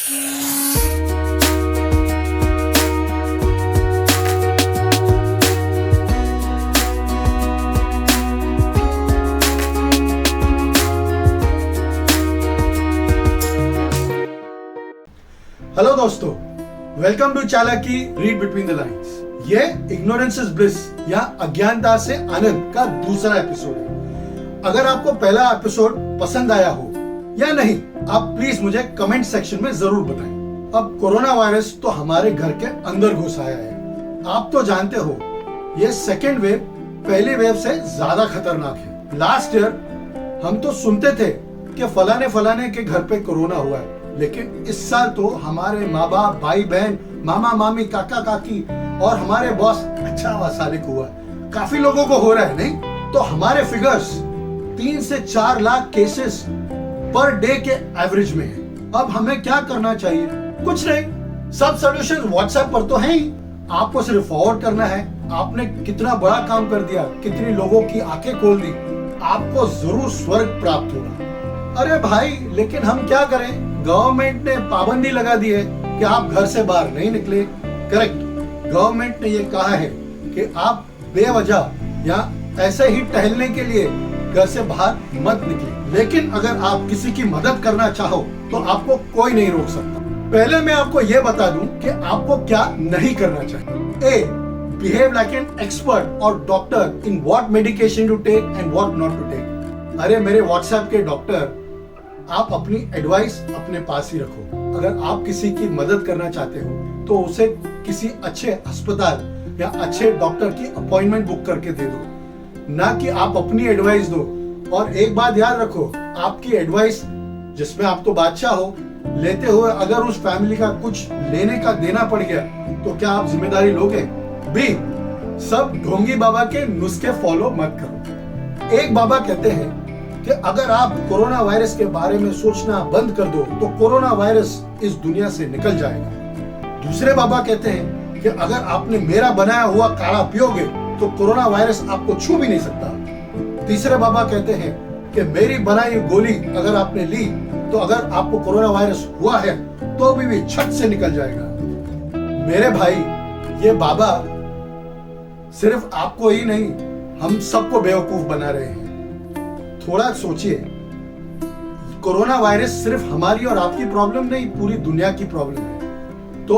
Hello दोस्तों, welcome to चालाकी read between the lines. ये इग्नोरेंस इज ब्लिस या अज्ञानता से आनंद का दूसरा एपिसोड है। अगर आपको पहला एपिसोड पसंद आया हो या नहीं, आप प्लीज मुझे कमेंट सेक्शन में जरूर बताएं। अब कोरोना वायरस तो हमारे घर के अंदर घुस आया है। आप तो जानते हो ये सेकेंड वेव पहली वेव से ज्यादा खतरनाक है। लास्ट ईयर हम तो सुनते थे कि फलाने के घर पे कोरोना हुआ है, लेकिन इस साल तो हमारे माँ बाप, भाई बहन, मामा मामी, काका काकी और हमारे बॉस अच्छा वसालिक हुआ। काफी लोगों को हो रहा है, नहीं? तो हमारे फिगर्स 3 से 4 लाख केसेस पर डे के एवरेज में है। अब हमें क्या करना चाहिए? कुछ नहीं, सब सॉल्यूशन व्हाट्सएप पर तो है ही। आपको सिर्फ फॉरवर्ड करना है। आपने कितना बड़ा काम कर दिया, कितनी लोगों की आंखें खोल दी, आपको जरूर स्वर्ग प्राप्त होगा। अरे भाई, लेकिन हम क्या करें? गवर्नमेंट ने पाबंदी लगा दी है कि आप घर से बाहर नहीं निकले। करेक्ट, गवर्नमेंट ने ये कहा है कि आप बेवजह या ऐसे ही टहलने के लिए घर से बाहर मत निकले। लेकिन अगर आप किसी की मदद करना चाहो तो आपको कोई नहीं रोक सकता। पहले मैं आपको ये बता दूं कि आपको क्या नहीं करना चाहिए। Uh, behave like an expert और doctor in what medication to take and what not to take. अरे मेरे व्हाट्सएप के डॉक्टर, आप अपनी एडवाइस अपने पास ही रखो। अगर आप किसी की मदद करना चाहते हो तो उसे किसी अच्छे अस्पताल या अच्छे डॉक्टर की अपॉइंटमेंट बुक करके दे दो, ना कि आप अपनी एडवाइस दो। और एक बात याद रखो, आपकी एडवाइस जिसमें आप तो बादशाह हो, लेते हुए अगर उस फैमिली का कुछ लेने का देना पड़ गया तो क्या आप जिम्मेदारी लोगे? बी, सब ढोंगी बाबा के नुस्खे फॉलो मत करो। एक बाबा कहते हैं कि अगर आप कोरोना वायरस के बारे में सोचना बंद कर दो तो कोरोना वायरस इस दुनिया से निकल जाएगा। दूसरे बाबा कहते हैं कि अगर आपने मेरा बनाया हुआ काढ़ा पियोगे तो कोरोना वायरस आपको छू भी नहीं सकता। तीसरे बाबा कहते हैं कि मेरी बनाई गोली अगर आपने ली तो अगर आपको कोरोना वायरस हुआ है तो भी छत से निकल जाएगा। मेरे भाई, ये बाबा सिर्फ आपको ही नहीं, हम सबको बेवकूफ बना रहे हैं। थोड़ा सोचिए, कोरोना वायरस सिर्फ हमारी और आपकी प्रॉब्लम नहीं, पूरी दुनिया की प्रॉब्लम है। तो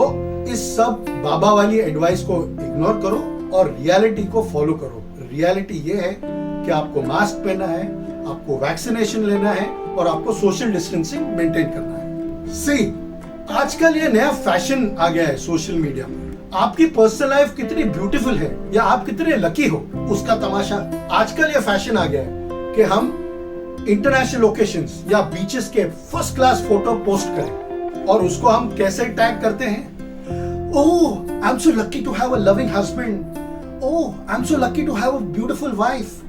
इस सब बाबा वाली एडवाइस को इग्नोर करो और रियलिटी को फॉलो करो। रियलिटी ये है कि आपको मास्क पहनना है, आपको वैक्सीनेशन लेना है और आपको सोशल डिस्टेंसिंग मेंटेन करना है। सी, आजकल ये नया फैशन आ गया है सोशल मीडिया पर। आपकी पर्सनल लाइफ कितनी ब्यूटीफुल है या आप कितने लकी हो, उसका तमाशा। आजकल ये फैशन आ गया है कि हम इंटरनेशनल लोकेशंस या बीचेस के फर्स्ट क्लास फोटो पोस्ट करें और उसको हम कैसे टैग करते हैं? Oh, I am so lucky to have a loving husband. Oh, I am so lucky to have a beautiful wife.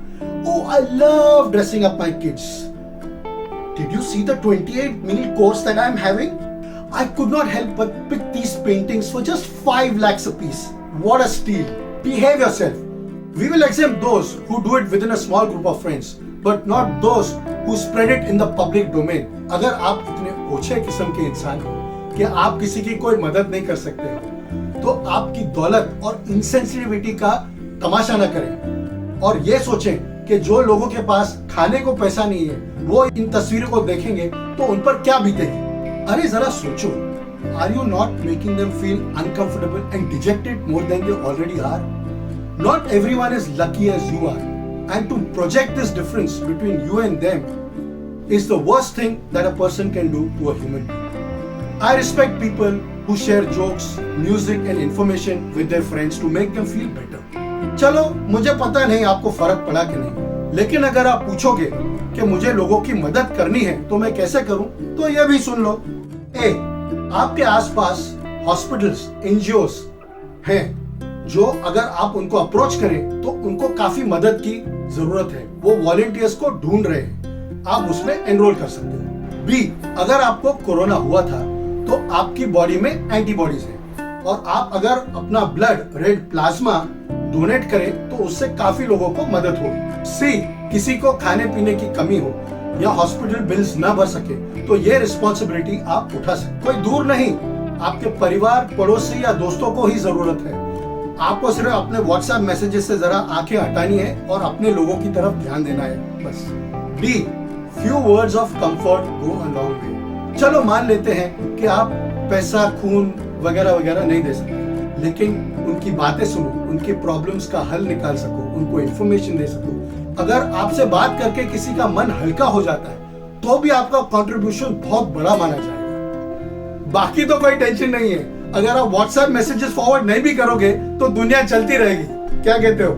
Oh, I love dressing up my kids. Did you see the 28 meal course that I'm having? I could not help but pick these paintings for just 5 lakhs a piece. What a steal. Behave yourself. We will exempt those who do it within a small group of friends, but not those who spread it in the public domain. अगर आप इतने ओछे किस्म के इंसान हो कि आप किसी की कोई मदद नहीं कर सकते हो, तो आपकी दौलत और इंसेंसिटिविटी का तमाशा न करें और ये सोचें कि जो लोगों के पास खाने को पैसा नहीं है वो इन तस्वीरों को देखेंगे तो उन पर क्या बीतेगी। अरे जरा सोचो, are you not making them feel uncomfortable and dejected more than they already are? Not everyone is lucky as you are, and to project this difference between you and them is the worst thing that a person can do to a human being. I respect people who share jokes, music and information with their friends to make them feel better. चलो, मुझे पता नहीं आपको फर्क पड़ा कि नहीं, लेकिन अगर आप पूछोगे कि मुझे लोगों की मदद करनी है तो मैं कैसे करूं, तो यह भी सुन लो। ए, आपके आसपास हॉस्पिटल्स, एनजीओस हैं जो अगर आप उनको अप्रोच करें तो उनको काफी मदद की जरूरत है। वो वॉलंटियर्स को ढूंढ रहे हैं, आप उसमें एनरोल कर सकते हो। बी, अगर आपको कोरोना हुआ था तो आपकी बॉडी में एंटीबॉडीज हैं और आप अगर अपना ब्लड, रेड प्लाज्मा डोनेट करें तो उससे काफी लोगों को मदद होगी। सी, किसी को खाने पीने की कमी हो या हॉस्पिटल बिल्स ना भर सके तो ये रिस्पॉन्सिबिलिटी आप उठा सकते। कोई दूर नहीं, आपके परिवार, पड़ोसी या दोस्तों को ही जरूरत है। आपको सिर्फ अपने व्हाट्सएप मैसेजेस से जरा आंखें हटानी है और अपने लोगों की तरफ ध्यान देना है, बस। D, few words of comfort go a long way. चलो मान लेते हैं कि आप पैसा, खून वगैरह वगैरह नहीं दे सकते, लेकिन उनकी बातें सुनो, उनकी प्रॉब्लम्स का हल निकाल सको, उनको इंफॉर्मेशन दे सको। अगर आपसे बात करके किसी का मन हल्का हो जाता है तो भी आपका कंट्रीब्यूशन बहुत बड़ा माना जाएगा। बाकी तो कोई टेंशन नहीं है, अगर आप व्हाट्सएप मैसेजेस फॉरवर्ड नहीं भी करोगे तो दुनिया चलती रहेगी। क्या कहते हो?